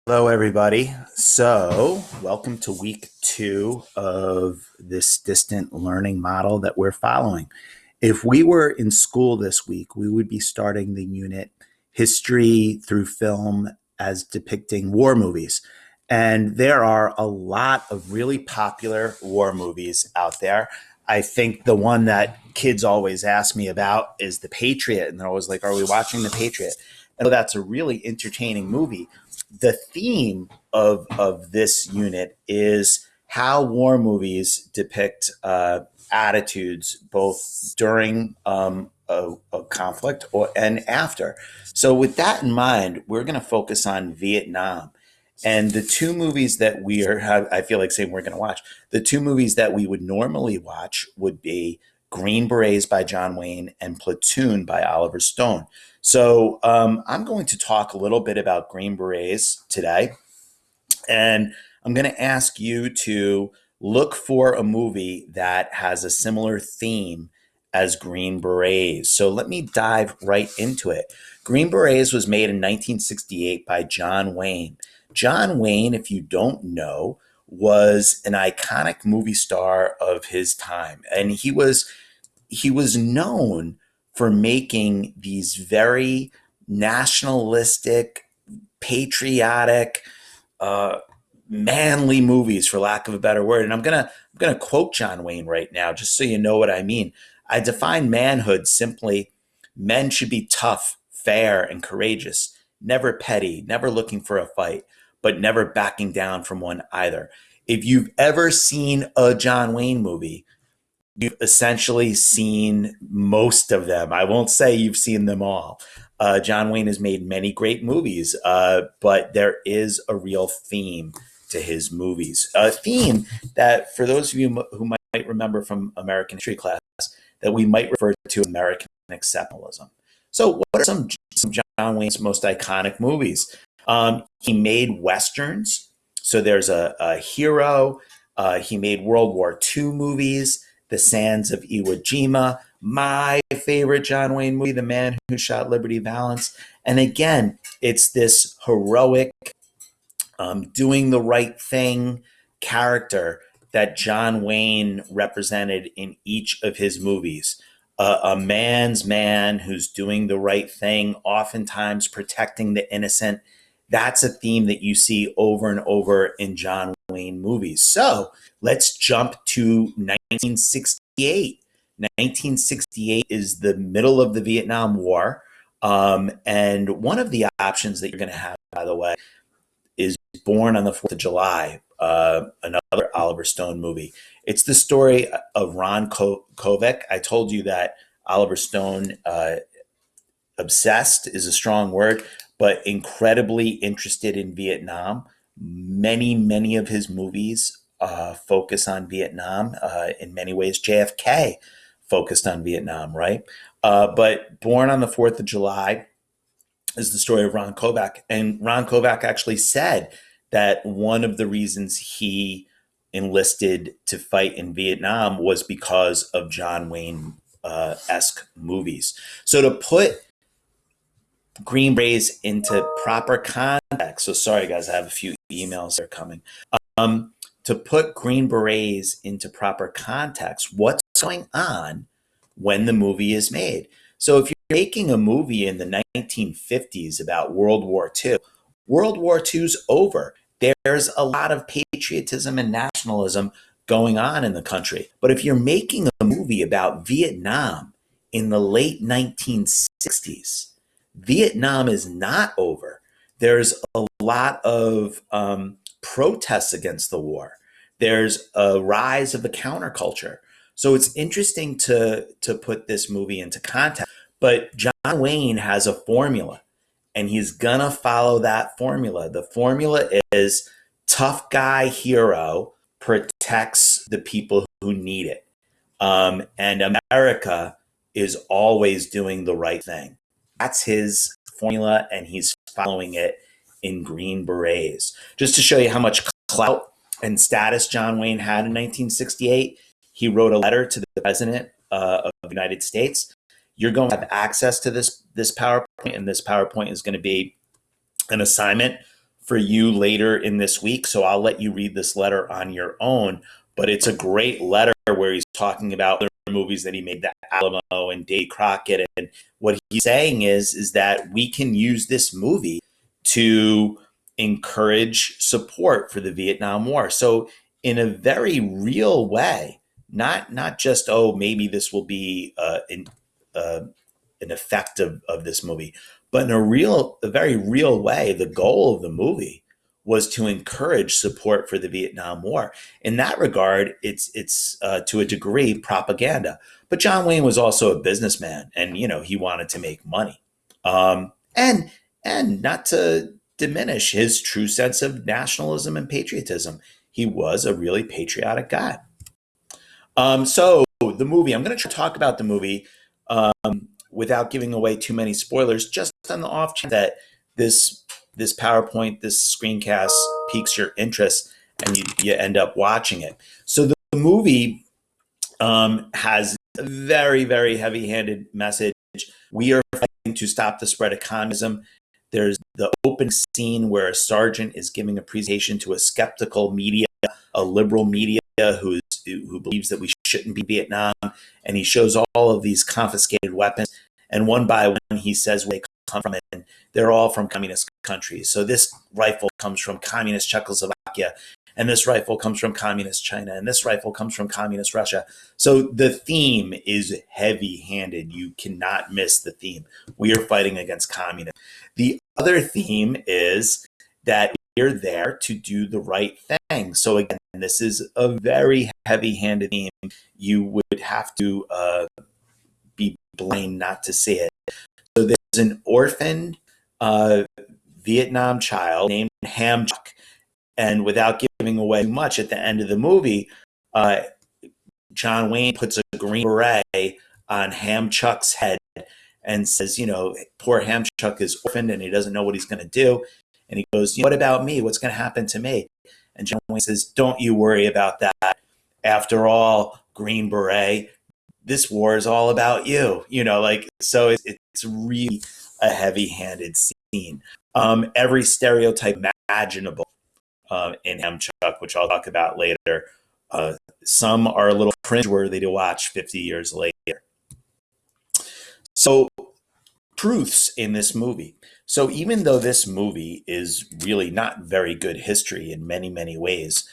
Hello, everybody. So, welcome to week 2 of this distant learning model that we're following. If we were in school this week, we would be starting the unit History through Film as depicting war movies. And there are a lot of really popular war movies out there. I think the one that kids always ask me about is The Patriot. And they're always like, "Are we watching The Patriot?" And that's a really entertaining movie. The theme of this unit is how war movies depict attitudes both during a conflict and after. So, with that in mind, we're going to focus on Vietnam. And the two movies that I feel like saying we're going to watch, the two movies that we would normally watch would be Green Berets by John Wayne and Platoon by Oliver Stone. So I'm going to talk a little bit about Green Berets today, and I'm going to ask you to look for a movie that has a similar theme as Green Berets. So let me dive right into it. Green Berets was made in 1968 by John Wayne. John Wayne, if you don't know, was an iconic movie star of his time, and he was known for making these very nationalistic, patriotic, uh, manly movies, for lack of a better word. And I'm gonna quote John Wayne right now, just so you know what I mean. I define manhood simply: men should be tough, fair, and courageous, never petty, never looking for a fight, but never backing down from one either. If you've ever seen a John Wayne movie, you've essentially seen most of them. I won't say you've seen them all. John Wayne has made many great movies, but there is a real theme to his movies. A theme that, for those of you who might remember from American history class, that we might refer to American exceptionalism. So, what are some John Wayne's most iconic movies? He made westerns. So there's a hero. He made World War II movies. The Sands of Iwo Jima, my favorite John Wayne movie, The Man Who Shot Liberty Valance. And again, it's this heroic, doing the right thing character that John Wayne represented in each of his movies. A man's man who's doing the right thing, oftentimes protecting the innocent. That's a theme that you see over and over in John Wayne movies. So let's jump to 1968. 1968 is the middle of the Vietnam War. And one of the options that you're going to have, by the way, is Born on the 4th of July, another Oliver Stone movie. It's the story of Ron Kovic. I told you that Oliver Stone, obsessed is a strong word, but incredibly interested in Vietnam. Many of his movies focus on Vietnam. In many ways, JFK focused on Vietnam, right? But Born on the 4th of July is the story of Ron Kovac. And Ron Kovac actually said that one of the reasons he enlisted to fight in Vietnam was because of John Wayne esque movies. So to put Green Berets into proper context, so sorry guys, I have a few emails that are coming. To put Green Berets into proper context, what's going on when the movie is made? So if you're making a movie in the 1950s about World War II, World War II's over. There's a lot of patriotism and nationalism going on in the country. But if you're making a movie about Vietnam in the late 1960s, Vietnam is not over. There's a lot of protests against the war. There's a rise of the counterculture. So it's interesting to put this movie into context. But John Wayne has a formula, and he's gonna follow that formula. The formula is tough guy hero protects the people who need it. And America is always doing the right thing. That's his formula, and he's following it in Green Berets. Just to show you how much clout and status John Wayne had in 1968, he wrote a letter to the president of the United States. You're going to have access to this PowerPoint, and this PowerPoint is going to be an assignment for you later in this week, so I'll let you read this letter on your own. But it's a great letter where he's talking about the movies that he made, The Alamo and Davy Crockett, and what he's saying is that we can use this movie to encourage support for the Vietnam War. So in a very real way, not just, oh, maybe this will be an effect of this movie, but in a very real way, the goal of the movie was to encourage support for the Vietnam War. In that regard, it's to a degree propaganda. But John Wayne was also a businessman, and he wanted to make money, and not to diminish his true sense of nationalism and patriotism. He was a really patriotic guy. So the movie, I'm going to talk about the movie without giving away too many spoilers, just on the off chance that this PowerPoint, this screencast piques your interest and you end up watching it. So the movie has a very, very heavy-handed message. We are fighting to stop the spread of communism. There's the open scene where a sergeant is giving a presentation to a skeptical media, a liberal media who believes that we shouldn't be Vietnam, and he shows all of these confiscated weapons, and one by one he says where they come from, and they're all from communist countries. So this rifle comes from communist Czechoslovakia, and this rifle comes from communist China, and this rifle comes from communist Russia. So the theme is heavy-handed. You cannot miss the theme. We are fighting against communism. The other theme is that we're there to do the right thing. So again, this is a very heavy-handed theme. You would have to be blind not to see it. So there's an orphaned Vietnam child named Ham Chuck. And without giving away too much, at the end of the movie, John Wayne puts a green beret on Ham Chuck's head and says, poor Ham Chuck is orphaned and he doesn't know what he's going to do. And he goes, what about me? What's going to happen to me? And John Wayne says, don't you worry about that. After all, Green Beret, this war is all about you. So it's really a heavy-handed scene. Every stereotype imaginable in Ham Chuck, which I'll talk about later. Some are a little cringeworthy to watch 50 years later. So, truths in this movie. So even though this movie is really not very good history in many, many ways,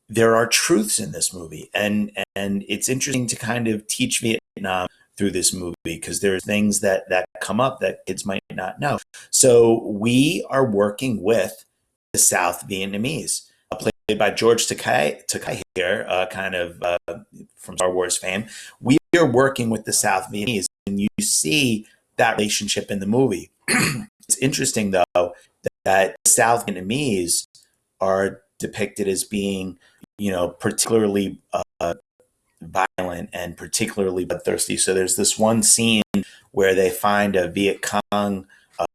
there are truths in this movie. And it's interesting to kind of teach Vietnam through this movie because there's things that come up that kids might not know. So we are working with the South Vietnamese, played by George Takei here, from Star Wars fame. We are working with the South Vietnamese, and you see that relationship in the movie. It's interesting, though, that South Vietnamese are depicted as being, particularly violent and particularly bloodthirsty. So there's this one scene where they find a Viet Cong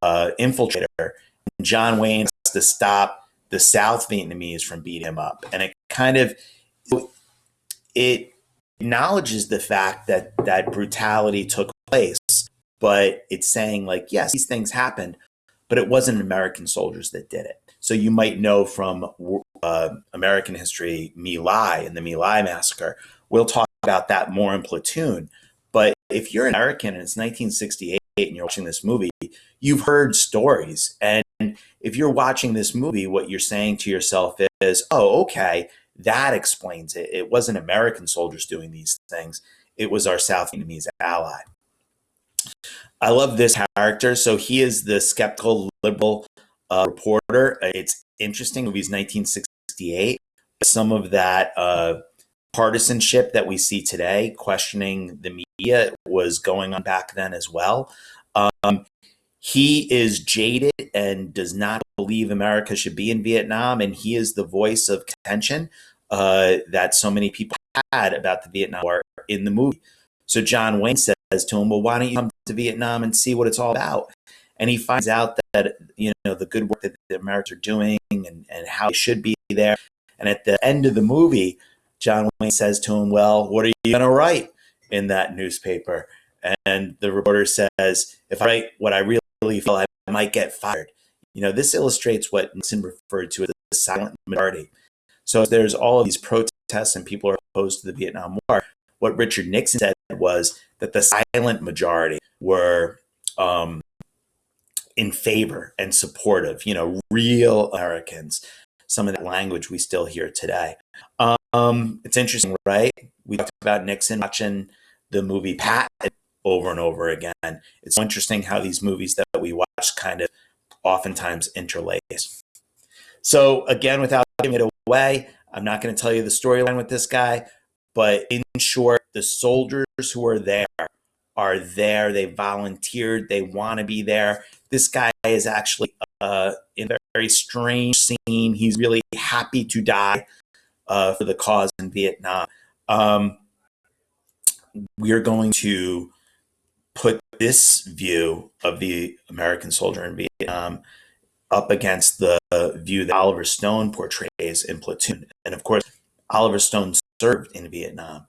infiltrator, and John Wayne has to stop the South Vietnamese from beating him up. And it acknowledges the fact that brutality took place, but it's saying, yes, these things happened, but it wasn't American soldiers that did it. So you might know from American history, My Lai and the My Lai massacre. We'll talk about that more in Platoon. But if you're an American and it's 1968 and you're watching this movie, you've heard stories. And if you're watching this movie, what you're saying to yourself is, oh, okay, that explains it. It wasn't American soldiers doing these things. It was our South Vietnamese ally. I love this character. So he is the skeptical liberal reporter. It's interesting. The movie's 1968. Some of that partisanship that we see today, questioning the media, was going on back then as well. He is jaded and does not believe America should be in Vietnam, and he is the voice of contention that so many people had about the Vietnam War in the movie. So John Wayne says to him, well, why don't you come to Vietnam and see what it's all about? And he finds out that the good work that the Americans are doing and how they should be there. And at the end of the movie, John Wayne says to him, well, what are you going to write in that newspaper? And the reporter says, if I write what I really feel, I might get fired. This illustrates what Nixon referred to as the silent majority. So there's all of these protests and people are opposed to the Vietnam War. What Richard Nixon said was that the silent majority were in favor and supportive, real Americans. Some of that language we still hear today. It's interesting, right? We talked about Nixon watching the movie Patton over and over again. It's so interesting how these movies that we watch kind of oftentimes interlace. So again, without giving it away, I'm not going to tell you the storyline with this guy, but in short, the soldiers who are there. They volunteered. They want to be there. This guy is actually in a very strange scene. He's really happy to die for the cause in Vietnam. We are going to put this view of the American soldier in Vietnam up against the view that Oliver Stone portrays in Platoon. And of course, Oliver Stone served in Vietnam.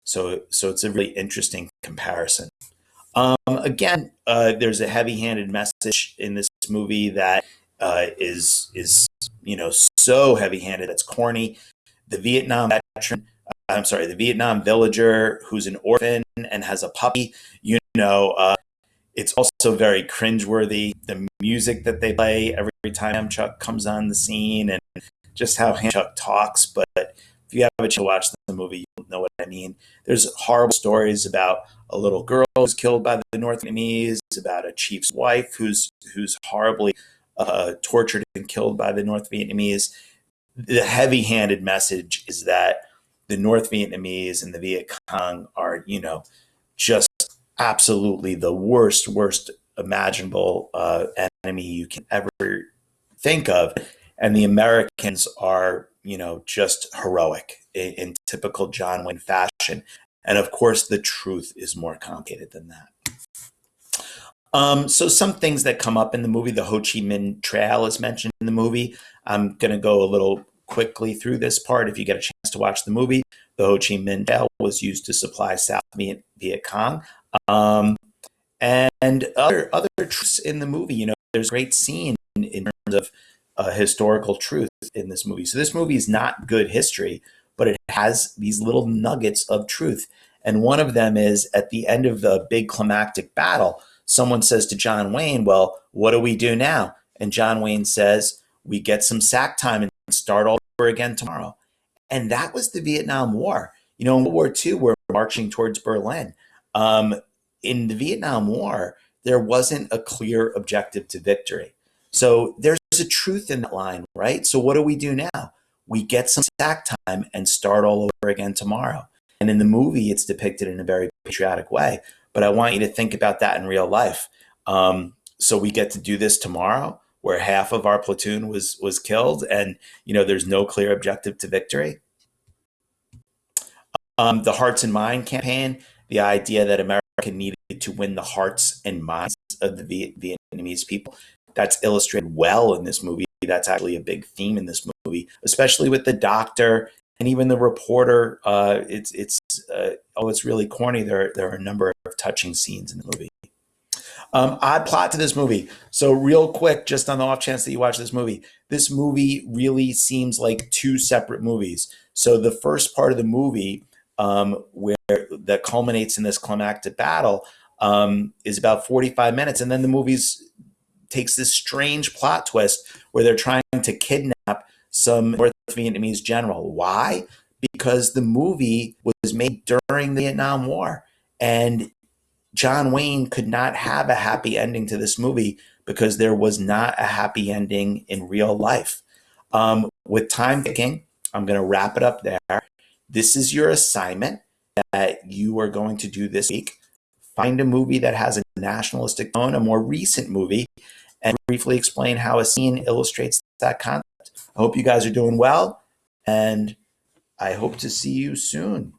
So it's a really interesting comparison. Again, there's a heavy-handed message in this movie that is so heavy-handed that's corny. The Vietnam villager who's an orphan and has a puppy. It's also very cringeworthy. The music that they play every time Chuck comes on the scene, and just how Chuck talks. But if you have a chance to watch the movie, you'll know what I mean. There's horrible stories about a little girl who's killed by the North Vietnamese, about a chief's wife who's horribly tortured and killed by the North Vietnamese. The heavy-handed message is that the North Vietnamese and the Viet Cong are, just absolutely the worst imaginable enemy you can ever think of. And the Americans are, just heroic in typical John Wayne fashion. And of course, the truth is more complicated than that. So some things that come up in the movie, the Ho Chi Minh Trail is mentioned in the movie. I'm going to go a little quickly through this part. If you get a chance to watch the movie, the Ho Chi Minh Trail was used to supply South Viet Cong. And other truths in the movie, there's a great scene in terms of historical truth in this movie. So this movie is not good history, but it has these little nuggets of truth. And one of them is at the end of the big climactic battle, someone says to John Wayne, well, what do we do now? And John Wayne says, we get some sack time and start all over again tomorrow. And that was the Vietnam War. In World War II, we're marching towards Berlin. In the Vietnam War, there wasn't a clear objective to victory. So there's a truth in that line, right? So what do we do now? We get some sack time and start all over again tomorrow. And in the movie, it's depicted in a very patriotic way. But I want you to think about that in real life. So we get to do this tomorrow, where half of our platoon was killed, and there's no clear objective to victory. The Hearts and Mind campaign, the idea that America needed to win the hearts and minds of the Vietnamese people, that's illustrated well in this movie. That's actually a big theme in this movie, especially with the doctor and even the reporter. It's really corny. There are a number of touching scenes in the movie. Odd plot to this movie. So real quick, just on the off chance that you watch this movie really seems like two separate movies. So the first part of the movie, where that culminates in this climactic battle, is about 45 minutes. And then the movie takes this strange plot twist where they're trying to kidnap some North Vietnamese general. Why? Because the movie was made during the Vietnam War. And John Wayne could not have a happy ending to this movie because there was not a happy ending in real life. With time ticking, I'm going to wrap it up there. This is your assignment that you are going to do this week. Find a movie that has a nationalistic tone, a more recent movie, and briefly explain how a scene illustrates that concept. I hope you guys are doing well, and I hope to see you soon.